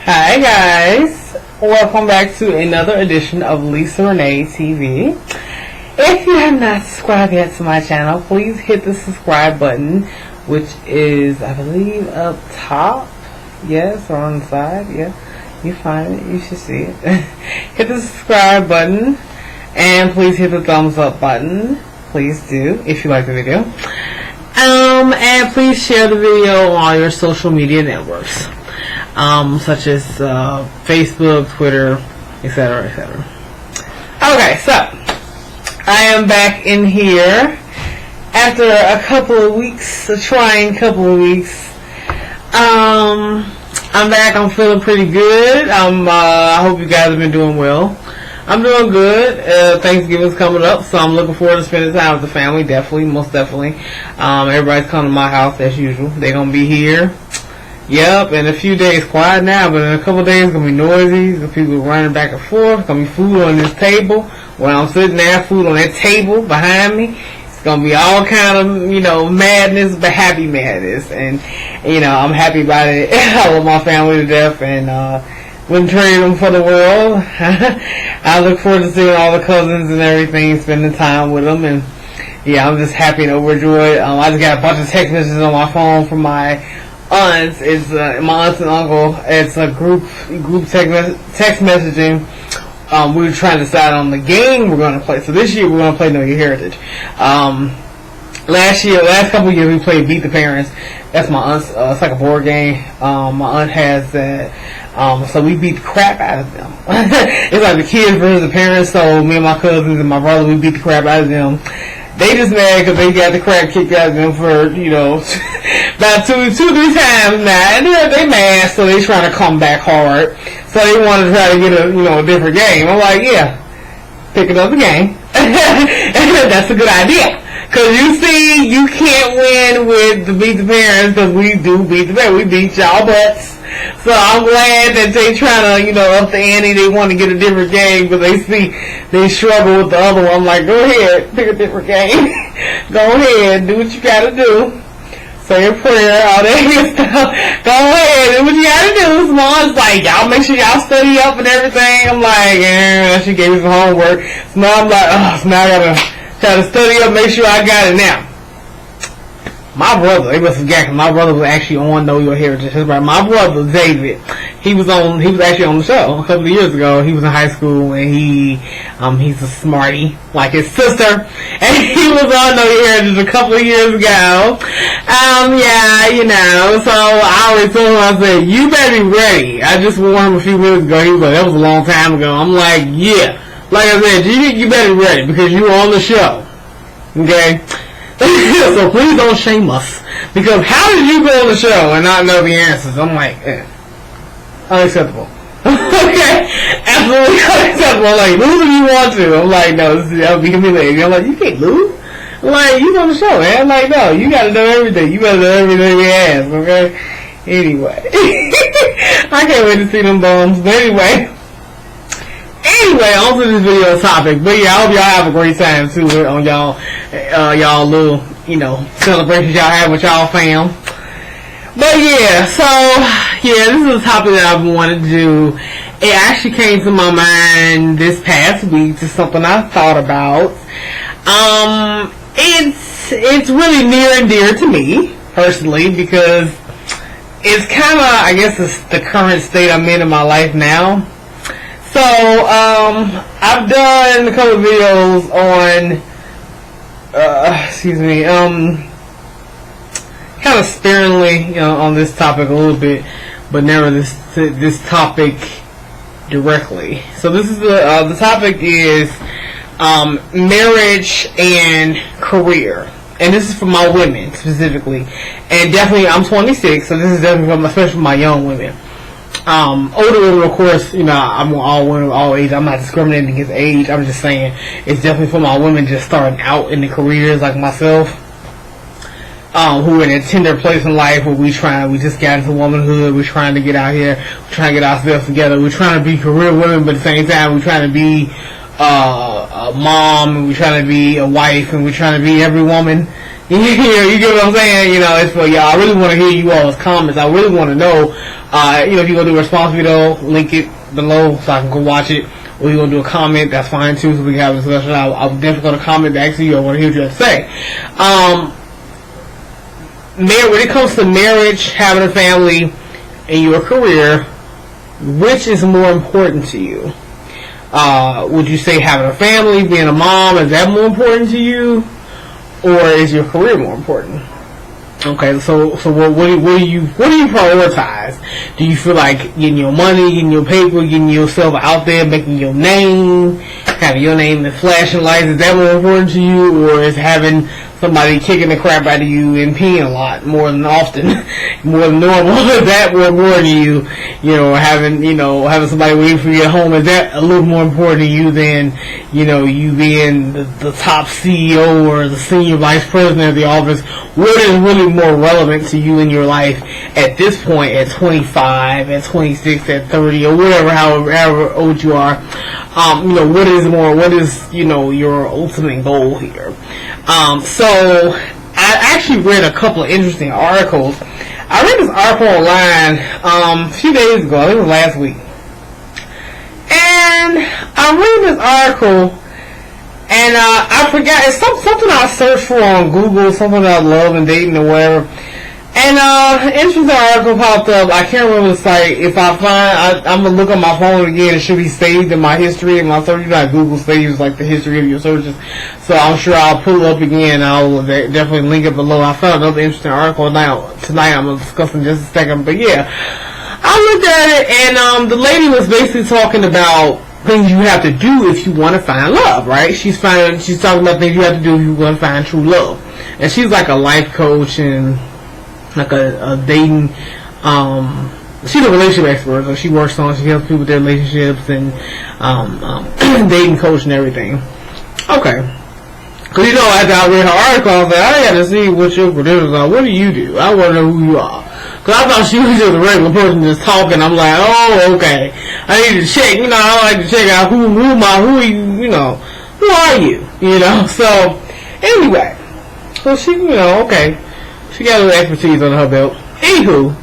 Hi guys, welcome back to another edition of Lisa Renee TV. If you have not subscribed yet to my channel, please hit the subscribe button, which is, I believe, up top. Yes, or on the side. Yeah, you find it, you should see it. Hit the subscribe button, and please hit the thumbs up button. Please do, if you like the video. And please share the video on all your social media networks. Such as Facebook, Twitter, etc., etc. Okay, so I am back in here after a couple of weeks, a trying couple of weeks. I'm back. I'm feeling pretty good. I hope you guys have been doing well. I'm doing good. Thanksgiving's coming up, so I'm looking forward to spending time with the family. Definitely, most definitely. Everybody's coming to my house as usual. They're gonna be here. Yep, in a few days, quiet now, but in a couple of days, it's going to be noisy. The people running back and forth. It's going to be food on this table. When I'm sitting there, food on that table behind me. It's going to be all kind of, madness, but happy madness. And, I'm happy about it. I love my family to death, and wouldn't trade them for the world. I look forward to seeing all the cousins and everything, spending time with them, and, yeah, I'm just happy and overjoyed. I just got a bunch of text messages on my phone from my aunts. It's my aunts and uncle. It's a group text messaging. We were trying to decide on the game we're going to play. So this year we're going to play Know Your Heritage. Last couple of years we played Beat the Parents. That's my aunt's. It's like a board game. My aunt has that. So we beat the crap out of them. It's like the kids versus the parents. So me and my cousins and my brother, we beat the crap out of them. They just mad because they got the crap kicked out of them for, about two, 3 times now. And they mad, so they trying to come back hard. So they want to try to get a different game. I'm like, yeah, pick another game. That's a good idea. Because you see, you can't win with the Beat the Parents because we do beat the parents. We beat y'all butts. So I'm glad that they trying to, up the ante. They want to get a different game, but they see they struggle with the other one. I'm like, go ahead, pick a different game. Go ahead, do what you gotta do. Say a prayer, all that good stuff. Go ahead, do what you gotta do. Mom's like, y'all make sure y'all study up and everything. I'm like, she gave me some homework. So now I'm like, so now I gotta try to study up, make sure I got it now. My brother, they must forget, because my brother was actually on Know Your Heritage. My brother, David, he was actually on the show a couple of years ago. He was in high school, and he's a smarty, like his sister, and he was on Know Your Heritage a couple of years ago. So I always told him, I said, you better be ready. I just warned him a few minutes ago. He was like, that was a long time ago. I'm like, yeah. Like I said, you better be ready, because you were on the show. Okay? So please don't shame us, because how did you go on the show and not know the answers? I'm like, unacceptable. Okay, absolutely unacceptable. Like, lose if you want to. I'm like, no, that would be humiliating. I'm like, you can't lose. I'm like, you on the show, man. I'm like, no, you gotta know everything. You gotta know everything we ask, okay? Anyway, I can't wait to see them bums. But anyway, on to this video topic. But yeah, I hope y'all have a great time too on y'all little, celebrations y'all have with y'all fam. But yeah, this is a topic that I've wanted to do. It actually came to my mind this past week. It's something I thought about. It's really near and dear to me personally, because it's kind of, I guess, it's the current state I'm in my life now. So, I've done a couple of videos on, kind of sparingly, on this topic a little bit, but never this topic directly. So this is the topic is, marriage and career. And this is for my women specifically. And definitely, I'm 26, so this is definitely especially for my young women. Older women, of course, I'm all women of all age. I'm not discriminating against age. I'm just saying it's definitely for my women just starting out in the careers like myself, who are in a tender place in life where we just got into womanhood. We're trying to get out here. We're trying to get ourselves together. We're trying to be career women, but at the same time, we're trying to be a mom, and we're trying to be a wife, and we're trying to be every woman, You get what I'm saying? It's for y'all. I really want to hear you all's comments. I really want to know, if you're going to do a response video, link it below so I can go watch it. Or you're going to do a comment, that's fine too, so we can have a discussion. I'm definitely going to comment back to you. I want to hear what you have to say. When it comes to marriage, having a family, and your career, which is more important to you? Would you say having a family, being a mom, is that more important to you? Or is your career more important? Okay, so what do you prioritize? Do you feel like getting your money, getting your paper, getting yourself out there, making your name, having your name in flashing lights, is that more important to you? Or is having somebody kicking the crap out of you and peeing a lot more than often, more than normal, is that more important to you? Having somebody waiting for you at home, is that a little more important to you than, you being the top CEO or the senior vice president of the office? What is really more relevant to you in your life at this point, at 25, at 26, at 30, or whatever, however old you are? What is your ultimate goal here? So I actually read a couple of interesting articles. I read this article online a few days ago. I think it was last week. And I'm reading this article, and I forgot, it's something I searched for on Google, something about love and dating or whatever. And an interesting article popped up. I can't remember the site. If I find, I'm going to look on my phone again. It should be saved in my history of my search. Google saves like the history of your searches. So I'm sure I'll pull it up again. I'll definitely link it below. I found another interesting article tonight I'm going to discuss in just a second. But yeah, I looked at it, and the lady was basically talking about things you have to do if you want to find love, right? She's talking about things you have to do if you want to find true love. And she's like a life coach and like a dating, she's a relationship expert, so she helps people with their relationships and dating coach and everything. Okay. Because after I read her article, I was like, I gotta see what your credentials are. What do you do? I want to know who you are. Because I thought she was just a regular person just talking. I'm like, oh, okay. I need to check, I like to check out who are you, who are you, So, anyway. So she, okay. She got a little expertise on her belt. Anywho,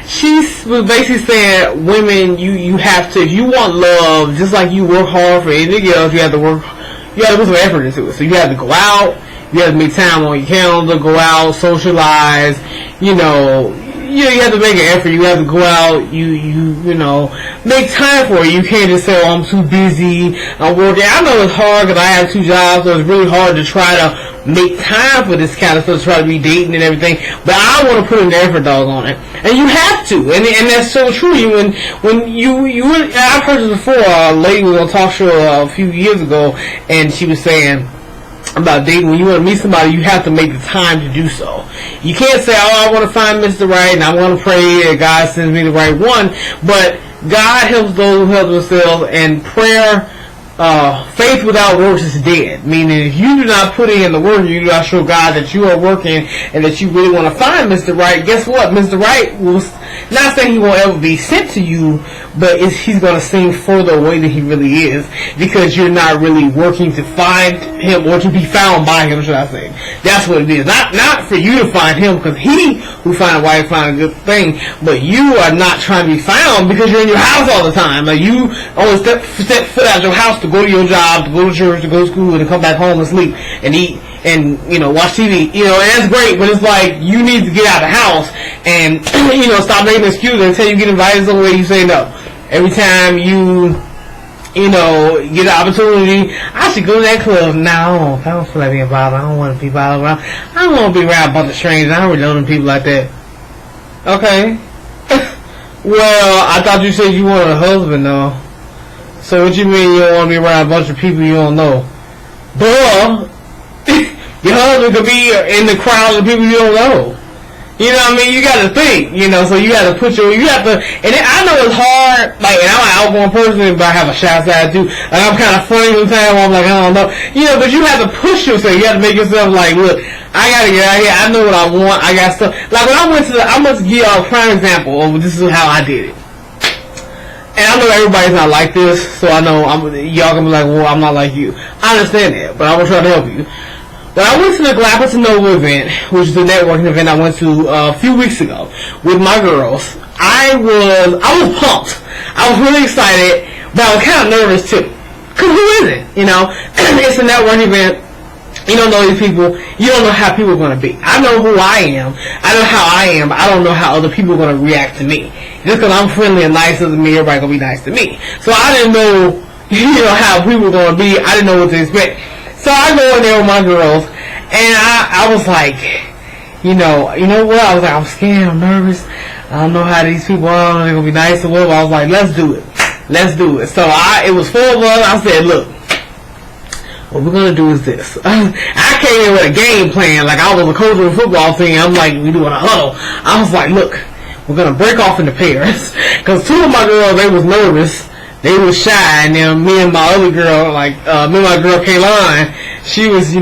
she was basically saying, women, you have to, if you want love, just like you work hard for anything else, you have to put some effort into it. So you have to go out, you have to make time on your calendar, go out, socialize, you have to make an effort. You have to go out. You make time for it. You can't just say, "Oh, I'm too busy. I'm working." I know it's hard because I have 2 jobs, so it's really hard to try to make time for this kind of stuff. Try to be dating and everything. But I want to put in the effort, dog, on it, and you have to. And that's so true. I've heard this before. A lady was on a talk show a few years ago, and she was saying about dating, when you want to meet somebody, you have to make the time to do so. You can't say, oh, I want to find Mr. Right, and I want to pray that God sends me the right one, but God helps those who help themselves, and prayer, faith without works is dead. Meaning, if you do not put in the work, you do not show God that you are working and that you really want to find Mr. Right, guess what? Mr. Right will, not saying he won't ever be sent to you, but he's going to seem further away than he really is, because you're not really working to find him or to be found by him, should I say. That's what it is. Not for you to find him, because he who find a wife find a good thing, but you are not trying to be found because you're in your house all the time. Like, you only step foot out your house to go to your job, to go to church, to go to school, and to come back home and sleep and eat and watch TV. And that's great, but it's like you need to get out of the house and stop making excuses until you get invited somewhere you say no. Every time you get an opportunity, I should go to that club. No, I don't feel like being bothered. I don't want to be bothered around. I don't want to be around a bunch of strangers. I don't really know them people like that. Okay. Well, I thought you said you wanted a husband, though. So what you mean you don't want to be around a bunch of people you don't know? Duh. Your husband could be in the crowd of people you don't know. You know what I mean? You got to think, so you got to and I know it's hard, like, and I'm an outgoing person, but I have a shy side too. Like, I'm kind of funny sometimes, I'm like, I don't know. But you have to push yourself. You have to make yourself like, look, I got to get out here. I know what I want. I got stuff. Like, when I must give y'all a prime example of this is how I did it. And I know everybody's not like this, so I know y'all gonna be like, well, I'm not like you. I understand that, but I'm gonna try to help you. But I went to the Galapagos Nova event, which is a networking event I went to a few weeks ago with my girls. I was pumped. I was really excited, but I was kind of nervous too. Cause who isn't? You know, it's a networking event. You don't know these people. You don't know how people are going to be. I know who I am. I know how I am. I don't know how other people are going to react to me. Just because I'm friendly and nice doesn't mean everybody going to be nice to me. So I didn't know, how people were going to be. I didn't know what to expect. So I go in there with my girls, and I was like, you know what? I was like, I'm scared. I'm nervous. I don't know how these people are. They're going to be nice or whatever. I was like, let's do it. Let's do it. So it was 4 of us. I said, look. What we're gonna do is this. I came in with a game plan, like I was a coach of a football team. I'm like, we doing a huddle. I was like, look, we're gonna break off into pairs. Cause 2 of my girls, they was nervous, they was shy, and then me and my other girl, me and my girl Kaylin, she was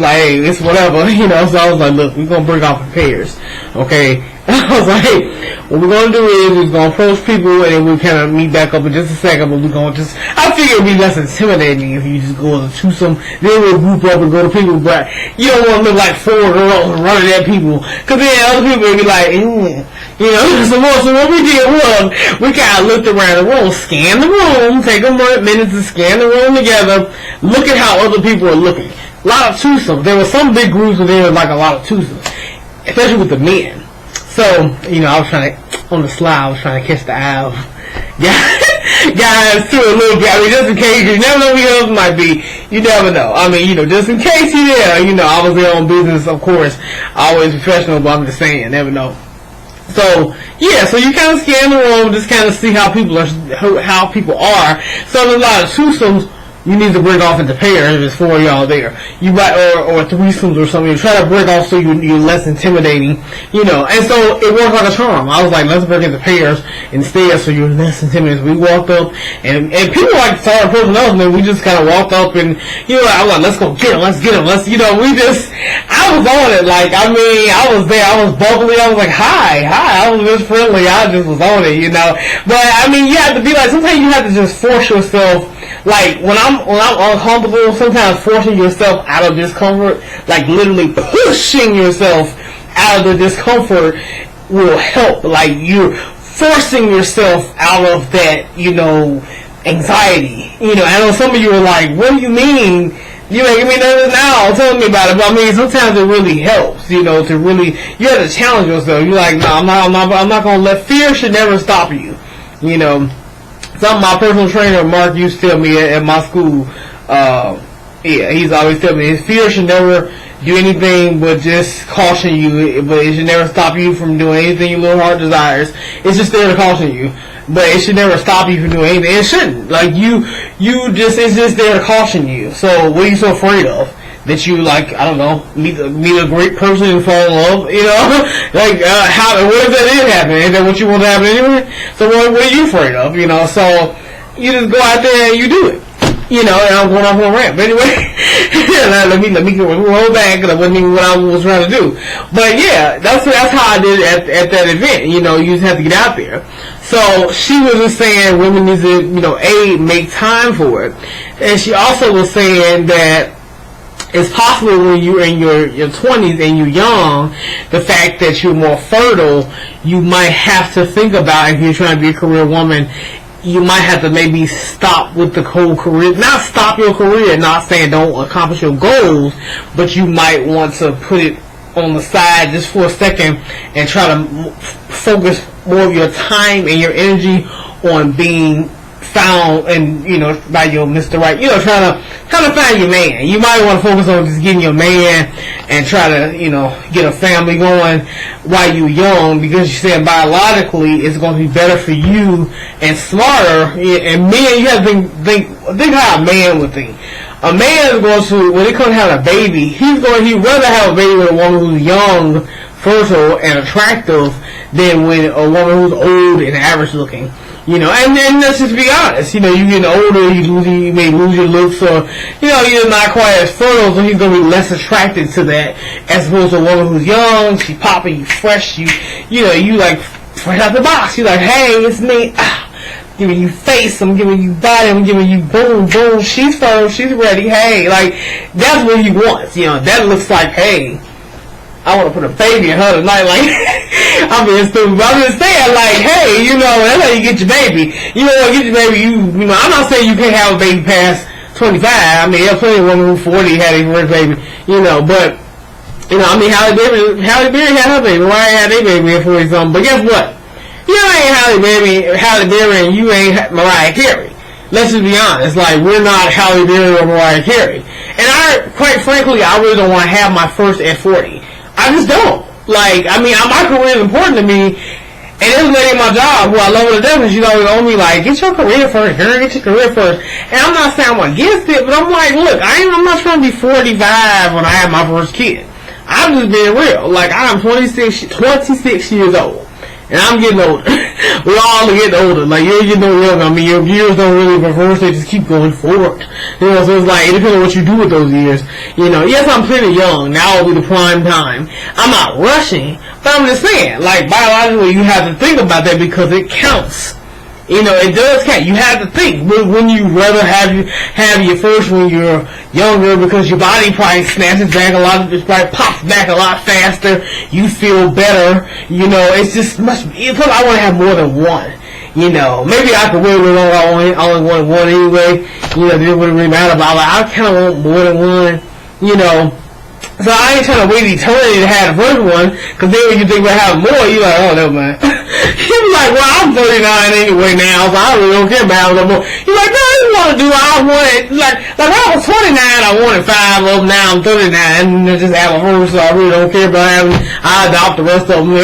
like, hey, it's whatever, So I was like, look, we're gonna break off in pairs, okay? I was like, what we're gonna do is we're gonna approach people and then we'll kind of meet back up in just a second, but we're gonna I figure it'd be less intimidating if you just go to twosome, then we'll group up and go to people, but you don't want to look like 4 girls running at people, cause then other people will be like, So what we did was, we kind of looked around the room, scanned the room, take a minute to scan the room together, look at how other people are looking. A lot of twosomes. There were some big groups where there was like a lot of twosomes, especially with the men. So, I was trying to, on the slide, I was trying to catch the eye of guys too a little bit. I mean, just in case, you never know who your husband might be. You never know. I mean, just in case you're there, I was there on business, of course. Always professional, but I'm just saying, you never know. So, yeah, so you kind of scan the room, just kind of see how people are. So there's a lot of twosomes. You need to break off into pairs if it's 4 of y'all there. You might, or threesomes or something. You try to break off so you're less intimidating, And so it worked like a charm. I was like, let's break into pairs instead so you're less intimidating. So we walked up, and people started approaching us, and then we just kind of walked up, and I was like, let's go get him, let's get him, I was on it. I was there, I was bubbly, I was like, hi, I was just friendly, I just was on it, But you have to be like, sometimes you have to just force yourself. Like when I'm uncomfortable, sometimes forcing yourself out of discomfort, like literally pushing yourself out of the discomfort will help. Like you're forcing yourself out of that, anxiety. I know some of you are like, what do you mean? You making me nervous now, tell me about it. But sometimes it really helps, to really, you have to challenge yourself. You're like, no, I'm not gonna let, fear should never stop you, Something my personal trainer, Mark, used to tell me at my school, he's always telling me, his fear should never do anything but just caution you, but it should never stop you from doing anything your little heart desires. It's just there to caution you, but it should never stop you from doing anything. It shouldn't. It's just there to caution you. So what are you so afraid of? That you meet a great person and fall in love, what if that did happen? Is that what you want to happen anyway? So what are you afraid of, So you just go out there and you do it, and I'm going off on a rant. But anyway, let me roll back because that wasn't even what I was trying to do. But yeah, that's how I did it at that event. You just have to get out there. So she was just saying women need to, make time for it, and she also was saying that it's possible when you're in your 20s and you're young, the fact that you're more fertile, you might have to think about, if you're trying to be a career woman, you might have to maybe stop with the whole career, not stop your career, not saying don't accomplish your goals, but you might want to put it on the side just for a second and try to focus more of your time and your energy on being found and by your Mr. Right, trying to find your man. You might want to focus on just getting your man and try to get a family going while you're young, because you're saying biologically it's going to be better for you and smarter. And men, you have to think how a man would think. A man is going to, when it comes to having a baby, he'd rather have a baby with a woman who's young, fertile, and attractive than with a woman who's old and average looking. And let's just be honest, you getting older, you may lose your looks, or, you're not quite as fertile, so he's going to be less attracted to that, as opposed to a woman who's young, she's popping, you fresh, you like, fresh out the box, you're like, hey, it's me, giving you face, I'm giving you body, I'm giving you boom, boom. She's firm, she's ready. Hey, like that's what he wants. You know, that looks like, hey, I want to put a baby in her tonight. Like, I'm being stupid, but I'm just saying, like, hey, you know, that's how you get your baby. You know, get your baby. You know, I'm not saying you can't have a baby past 25. I mean, there's plenty of women who 40 had their first baby. You know, but. You know, I mean, Halle Berry had her baby. Mariah had their baby at 40 something. But guess what? You ain't Halle Berry, and you ain't Mariah Carey. Let's just be honest. Like, we're not Halle Berry or Mariah Carey. And quite frankly, I really don't want to have my first at 40. I just don't. Like, I mean, my career is important to me. And this lady at my job, who I love to death, and she's always on me like, get your career first, girl, get your career first. And I'm not saying I'm against it, but I'm like, look, I'm not trying to be 45 when I have my first kid. I'm just being real. Like, I'm 26 years old. And I'm getting older. We're all getting older. Like, you're getting younger. I mean, your years don't really reverse. They just keep going forward. You know, so it's like, it depends on what you do with those years. You know, yes, I'm pretty young. Now will be the prime time. I'm not rushing. But I'm just saying, like, biologically, you have to think about that because it counts. You know, it does count. You have to think. When you rather have your first when you're younger because your body probably snatches back a lot, it probably pops back a lot faster. You feel better. You know, it's just much. Plus, I want to have more than one. You know, maybe I could wait a little longer. I only want one anyway. You know, it wouldn't really matter. But I kind of want more than one. You know. So I ain't trying to wait eternity to have the first one, because then when you think about having more, you're like, oh, never mind. He was like, well, I'm 39 anyway now, so I really don't care about it no more. He's like, no, I didn't want to do it. I wanted, like when I was 29, I wanted 5 of them, now I'm 39, and just have a first, so I really don't care about having, I adopt the rest of them.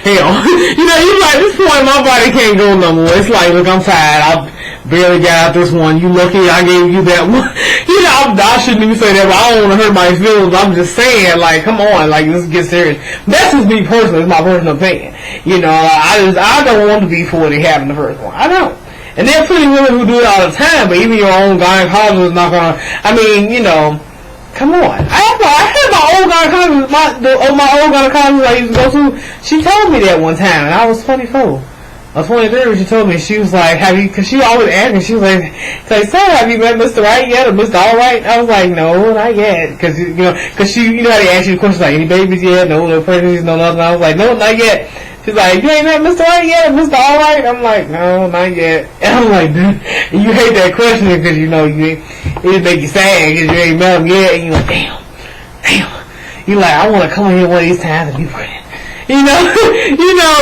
Hell. You know, he's like, at this point, my body can't go no more. It's like, look, I'm tired. I barely got out this one. You lucky I gave you that one. You know, I shouldn't even say that, but I don't want to hurt my feelings. I'm just saying, like, come on, like, let's get serious. That's just me personally. It's my personal opinion. You know, I don't want to be 40 having the first one. I don't. And there are plenty of women who do it all the time, but even your own gynecologist is not gonna. I mean, you know, come on. I had my old gynecologist, my old gynecologist I used to go to. She told me that one time, and I was 24. I was 23 when she told me. She was like, have you, because she always asked me, she was like, so have you met Mr. Right yet, or Mr. Alright? I was like, no, not yet. Because, you know, you know how they ask you the questions like, any babies yet? No pregnancies, no nothing. I was like, no, not yet. She's like, you ain't met Mr. Right yet, or Mr. Alright? I'm like, no, not yet. And I'm like, dude, and you hate that question because, you know, it just make you sad because you ain't met him yet. And you're like, damn. You're like, I want to come in here one of these times and be pregnant. You know,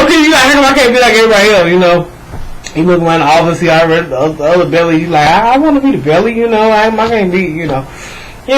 cause you like, how come I can't be like everybody else, you know? You look around the office, see, I read the other belly, you like, I want to be the belly, you know, I can't be, you know. So,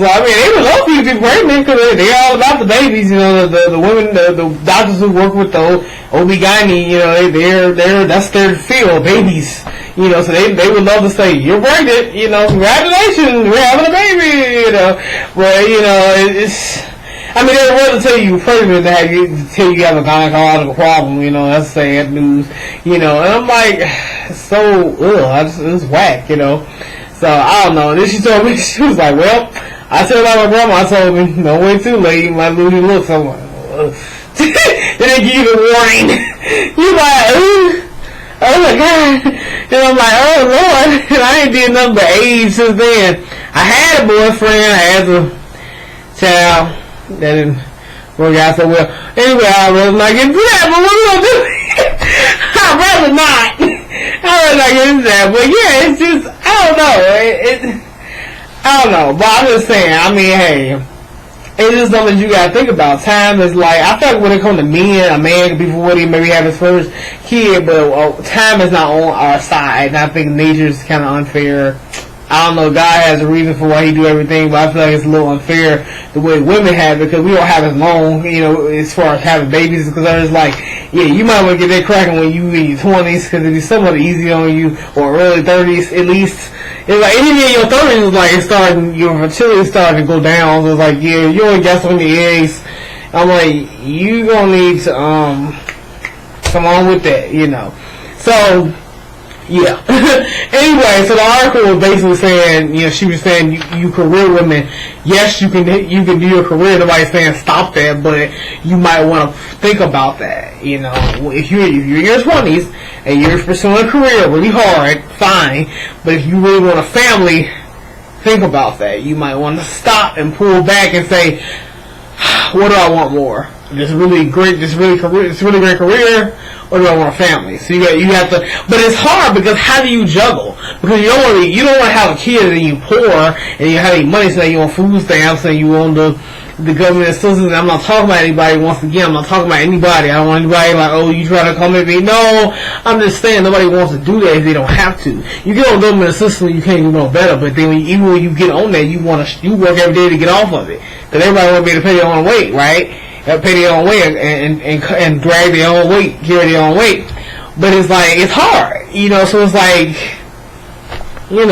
I mean, they would love for you to be pregnant, cause they're all about the babies, you know, the women, the doctors who work with the OB-GYN, you know, that's their field, babies, you know, so they would love to say, you're pregnant, you know, congratulations, we're having a baby, you know, but, you know, it's, I mean, they'd rather tell you you're pregnant than tell you have a gynecological problem, you know, that's sad news, you know, and I'm like, so, it's whack, you know, so, I don't know, and then she told me, she was like, well, I told my grandma told me, don't wait too late, you might lose your looks, I'm like, then they give you a warning, you're like, oh my God, and I'm like, oh Lord, and I ain't did nothing but age since then. I had a boyfriend, I had a child. That didn't work out so well. Anyway, I'd rather not get into that, but what are we gonna do? I'd rather not. I'd rather not get into that. But yeah, it's just, I don't know. I don't know. But I'm just saying, I mean, hey, it's just something you gotta think about. Time is like, I feel like when it comes to men, a man could be 40, maybe have his first kid, but time is not on our side. And I think nature is kind of unfair. I don't know, God has a reason for why he do everything, but I feel like it's a little unfair the way women have it, because we don't have as long, you know, as far as having babies, because it's like, yeah, you might want to get that cracking when you in your 20s, because it'd be somewhat easy on you, or early 30s, at least. It's like, even in your 30s, like, your fertility starting to go down, so it's like, yeah, you only got so many eggs. I'm like, you gonna need to, come on with that, you know. So, Yeah. Anyway, so the article was basically saying, she was saying, you career women, yes, you can do your career. Nobody's saying stop that, but you might want to think about that. If you're in your 20s and you're pursuing a career really hard, fine. But if you really want a family, think about that. You might want to stop and pull back and say, what do I want more? This really great career, or do I want a family? So you have to, but it's hard because how do you juggle? Because you don't want to have a kid and you poor and you have any money, so you on food stamps and you on the government assistance. I'm not talking about anybody. Once again, I'm not talking about anybody. I don't want anybody like, oh, you trying to come at me? No, I'm just saying nobody wants to do that if they don't have to. You get on government assistance, you can't do no better. But then even when you get on there, you work every day to get off of it. Because everybody want to be able to pay their own weight, right? Pay their own weight and drag their own weight, carry their own weight. But it's like, it's hard, so it's like, go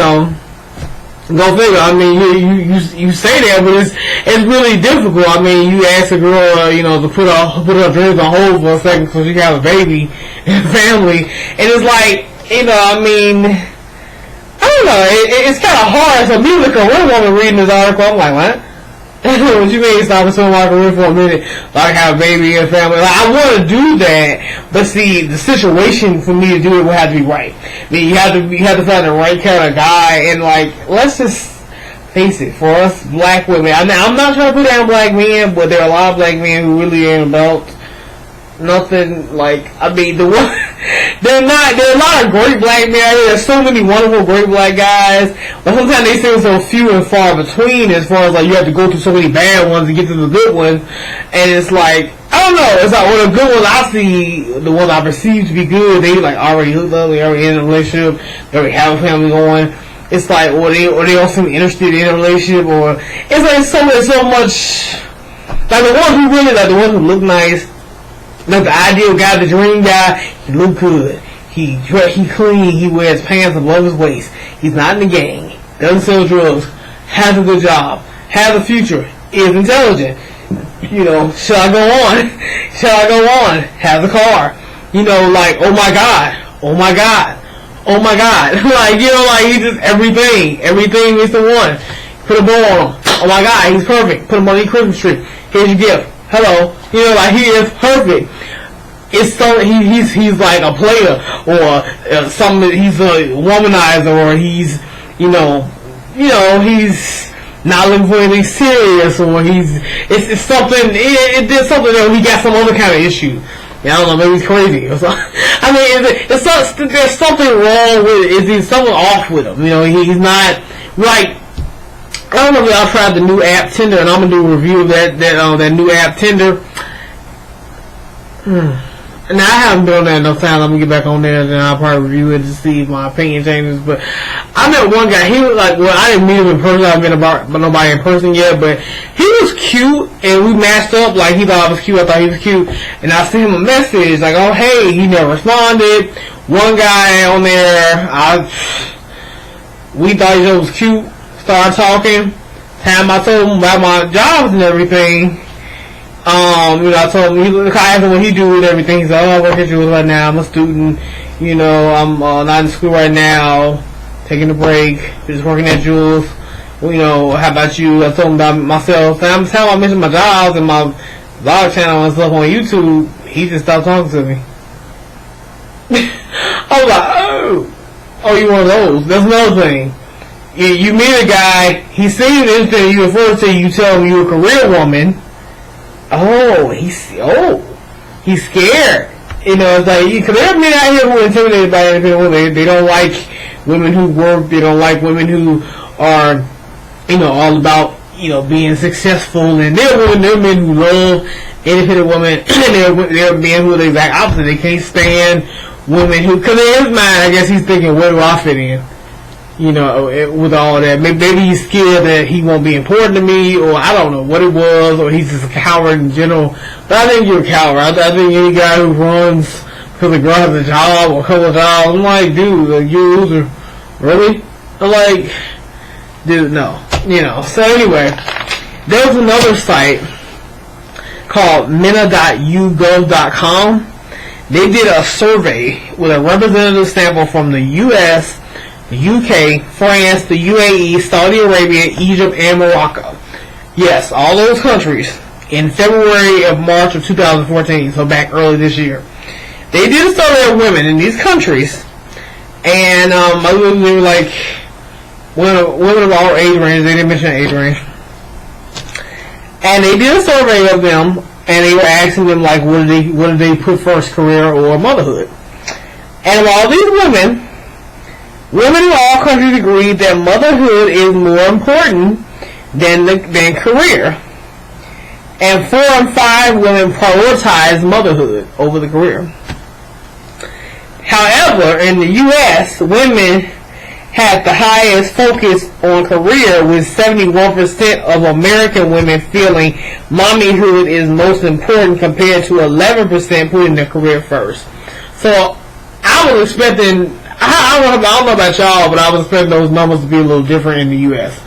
figure. I mean, you say that, but it's really difficult. I mean, you ask a girl, to put her dreams on hold for a second so she can have a baby and family, and it's like, I mean, I don't know. It's kind of hard. So me, like a real woman reading this article, I'm like, what? What you mean stop assuming my career for a minute, like have a baby and family? Like, I want to do that, but see, the situation for me to do it would have to be right. I mean, you have to find the right kind of guy, and like, let's just face it, for us black women. I'm not trying to put down black men, but there are a lot of black men who really ain't about nothing. Like, I mean, there are a lot of great black men out here. There's so many wonderful great black guys, but sometimes they seem so few and far between, as far as like you have to go through so many bad ones to get to the good ones. And it's like, I don't know, it's like, well, the good ones I see, the ones I perceive to be good, they like already hooked up, they already in a relationship, they already have a family going. It's like, or they also interested in a relationship, or it's like so much, like the ones who really, like the ones who look nice, like the ideal guy, the dream guy, he look good, he clean, he wears pants above his waist, he's not in the gang, doesn't sell drugs, has a good job, has a future, is intelligent, should I go on? Has a car, like, oh my god, like, like, he just, everything is the one. Put a bow on him, oh my god, he's perfect, put him on your Christmas tree, here's your gift, hello, like, he is perfect. It's so, he's like a player, or he's a womanizer, or he's, he's not looking for anything serious, or it's something, it did something that he got some other kind of issue. I don't know, maybe he's crazy. I mean, there's something wrong with it. Is something off with him? He's not, like, I don't know if y'all tried the new app Tinder, and I'm gonna do a review of that new app Tinder. Now, I haven't been on there enough time. I'm gonna get back on there, and then I'll probably review it to see if my opinion changes. But I met one guy. He was like, well, I didn't meet him in person. I haven't been about nobody in person yet, but he was cute, and we matched up. Like, he thought I was cute. I thought he was cute, and I sent him a message like, "Oh, hey." He never responded. One guy on there, we thought each other was cute. Started talking. Time I told him about my jobs and everything. I told him, I asked him what he do and everything. He said, oh, I work at Jules right now. I'm a student. I'm not in school right now. Taking a break. Just working at Jules. How about you? I told him about myself. And I'm telling him I mentioned my jobs and my vlog channel and stuff on YouTube. He just stopped talking to me. I was like, oh, you one of those. That's another thing. You meet a guy, he sees anything you refer to, you tell him you're a career woman. He's scared. It's like, because there are men out here who are intimidated by independent women. They don't like women who work. They don't like women who are, all about, being successful. And there are men who love independent women. And there are men who are the exact opposite. They can't stand women who, because in his mind, I guess he's thinking, where do I fit in? With all that. Maybe he's scared that he won't be important to me, or I don't know what it was, or he's just a coward in general. But I think you're a coward. I think any guy who runs because the girl has a job or a couple of jobs, I'm like, dude, like, you're a loser. Really? I'm like, dude, no. So anyway, there's another site called mena.yougov.com. They did a survey with a representative sample from the U.S., the UK, France, the UAE, Saudi Arabia, Egypt, and Morocco. Yes, all those countries in February of March of 2014, so back early this year. They did a survey of women in these countries, and they were like women of all age ranges. They didn't mention age range. And they did a survey of them, and they were asking them, like, what did they put first, career or motherhood? And of all these women in all countries agreed that motherhood is more important than career. And 4 in 5 women prioritize motherhood over the career. However, in the U.S., women had the highest focus on career, with 71% of American women feeling mommyhood is most important, compared to 11% putting their career first. So I was expecting, I don't know about y'all, but I was expecting those numbers to be a little different in the U.S.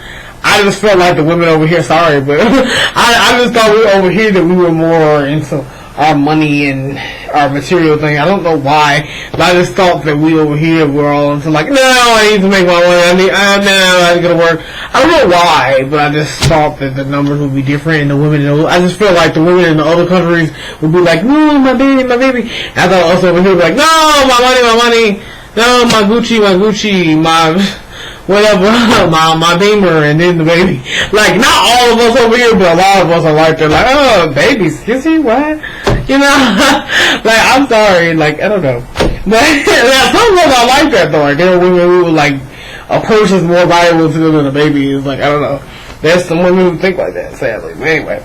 I just felt like the women over here, sorry, but I just thought we over here that we were more into our money and our material thing. I don't know why, but I just thought that we over here were all into like, no, I need to make my money. I need to go to work. I don't know why, but I just thought that the numbers would be different, and the women, I just feel like the women in the other countries would be like, no, my baby. And I thought us over here would be like, no, my money. No, my Gucci, my whatever, my Beamer, and then the baby. Like, not all of us over here, but a lot of us are like, they're like, oh, babies, kissy, what? You know? Like, I'm sorry, like, I don't know. But some of us are like that, though. Like, there are women who, like, a person's more valuable to them than a baby is, like, I don't know. There's some women who think like that, sadly. But anyway.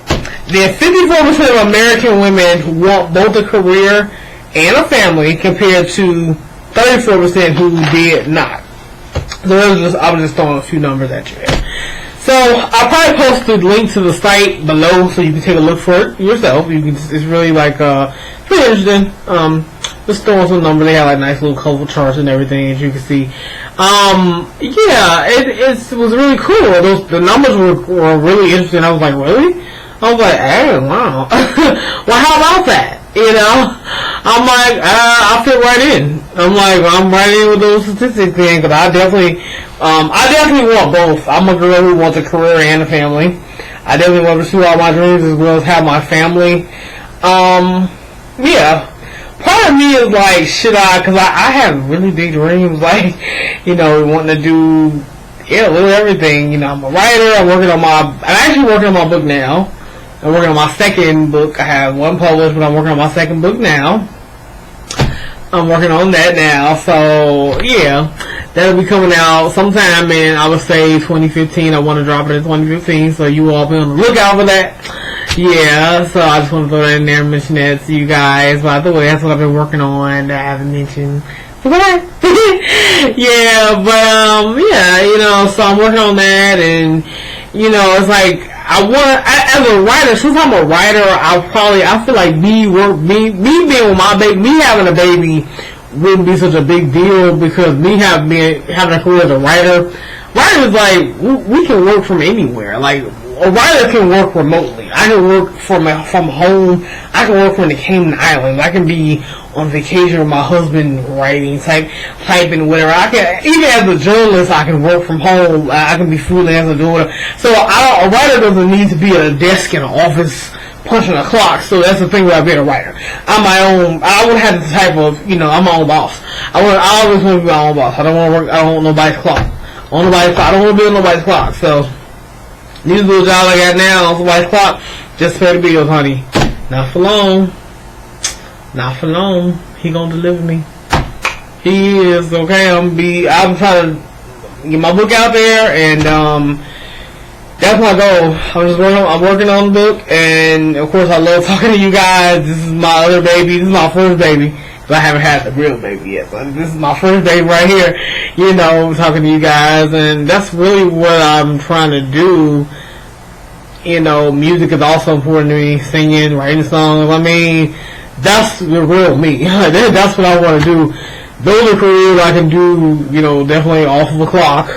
Then 54% of American women want both a career and a family, compared to 34% who did not. So I was just throwing a few numbers at you. So I'll probably post the link to the site below, so you can take a look for it yourself. You can. It's really like pretty interesting. Just throwing some numbers. They have like nice little colorful charts and everything, as you can see. Yeah, it was really cool. The numbers were really interesting. I was like, really? I was like, hey, wow. Well, how about that? You know, I'm like, I fit right in. I'm like, I'm right in with those statistics thing, because I definitely want both. I'm a girl who wants a career and a family. I definitely want to pursue all my dreams as well as have my family. Yeah. Part of me is like, should I, because I have really big dreams, like, you know, wanting to do, a little everything. You know, I'm a writer, I'm actually working on my book now. I'm working on my second book. I have one published, but I'm working on my second book now. I'm working on that now. So, yeah. That'll be coming out sometime in, I would say, 2015. I want to drop it in 2015, so you all be on the lookout for that. Yeah, so I just want to throw that in there and mention that to you guys. By the way, that's what I've been working on that I haven't mentioned. Yeah, but, yeah, you know, so I'm working on that, and, you know, it's like, as a writer, since I'm a writer, I feel like me being with my baby, me having a baby wouldn't be such a big deal, because me having a career as a writer, writers, like, we can work from anywhere. Like, a writer can work remotely. I can work from home. I can work from the Cayman Islands. I can be on vacation with my husband writing, typing, whatever. I can, even as a journalist, I can work from home. I can be freelance or doing it. So a writer doesn't need to be at a desk in an office punching a clock. So that's the thing about being a writer. I'm my own. I would have the type of, you know, I'm my own boss. I always want to be my own boss. I don't want to work. I don't want nobody's clock. I don't want to be on nobody's clock. So these little jobs I got now on somebody's clock, just pay the bills, honey. Not for long. Not for long. He gonna deliver me. He is, okay. I'm trying to get my book out there, and that's my goal. I'm working on the book, and of course I love talking to you guys. This is my other baby. This is my first baby. But I haven't had the real baby yet. So this is my first baby right here. You know, talking to you guys, and that's really what I'm trying to do. You know, music is also important to me. Singing, writing songs. I mean, that's the real me. That's what I want to do. Those are careers I can do, you know, definitely off of a clock.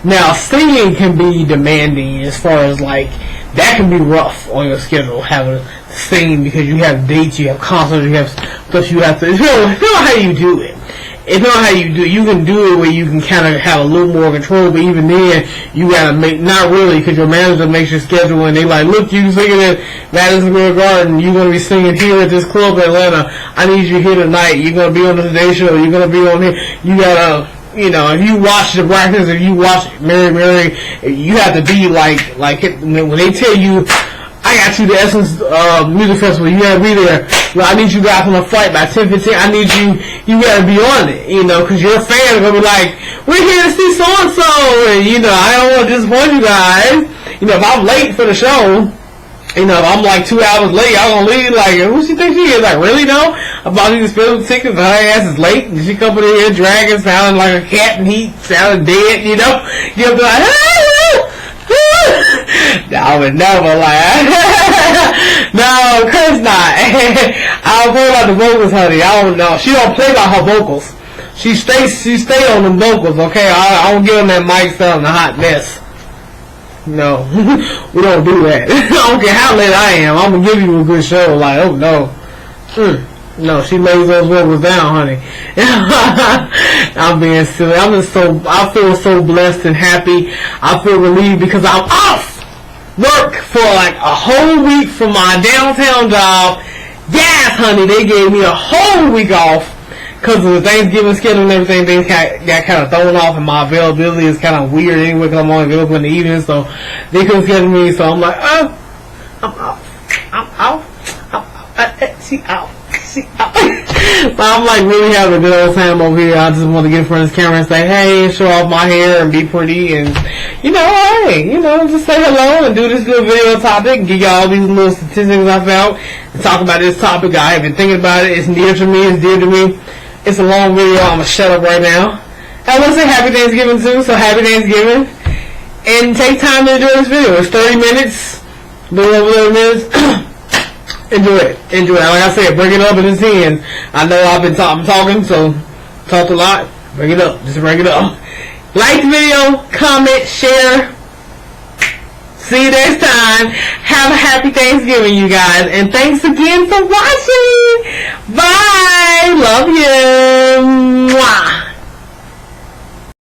Now, singing can be demanding as far as, like, that can be rough on your schedule, having to sing, because you have dates, you have concerts, you have stuff you have to. It's not how you do it. It's not how you do it. You can do it where you can kind of have a little more control, but even then, you gotta make, not really, because your manager makes your schedule and they like, look, you singing at Madison Square Garden, you're gonna be singing here at this club in Atlanta, I need you here tonight, you're gonna be on the Today Show, you're gonna be on here, you gotta, you know, if you watch the practice, if you watch Mary, you have to be like when they tell you, I got you the Essence Music Festival, you gotta be there. Well, I need you guys on a flight by 10:15. I need you gotta be on it, you know, because your fans are gonna be like, we're here to see so-and-so, and, you know, I don't want to disappoint you guys. You know, if I'm late for the show, you know, if I'm like 2 hours late, I'm gonna leave like, who she think she is? Like, really, no? I'm about to use film tickets, her ass is late, and she coming in here dragging, sounding like a cat and heat, sounding dead, you know? You'll be like, I would never lie. No, of course not. I don't play about the vocals, honey. I don't know. She don't play about her vocals. She stay on them vocals, okay? I don't give them that mic sound a hot mess. No, we don't do that. I don't care how late I am. I'm gonna give you a good show. Like, oh no. No, she lays those vocals down, honey. I'm being silly. I feel so blessed and happy. I feel relieved because I'm off work for like a whole week from my downtown job. Yes, honey, they gave me a whole week off because of the Thanksgiving schedule and everything. Things got kind of thrown off, and my availability is kind of weird anyway because I'm only available in the evening, so they couldn't schedule me. So I'm like, I'm out. She out. So I'm like really having a good old time over here. I just want to get in front of this camera and say, hey, show off my hair and be pretty and, you know, hey, you know, just say hello and do this little video topic and give y'all these little statistics I found and talk about this topic. I have been thinking about it. It's near to me. It's dear to me. It's a long video. I'm going to shut up right now. I want to say happy Thanksgiving too, so happy Thanksgiving. And take time to enjoy this video. It's 30 minutes, a little over 30 minutes. Enjoy it. Like I said, bring it up in the 10. I know I've been talking, so talked a lot. Bring it up. Just bring it up. Like the video, comment, share. See you next time. Have a happy Thanksgiving, you guys. And thanks again for watching. Bye.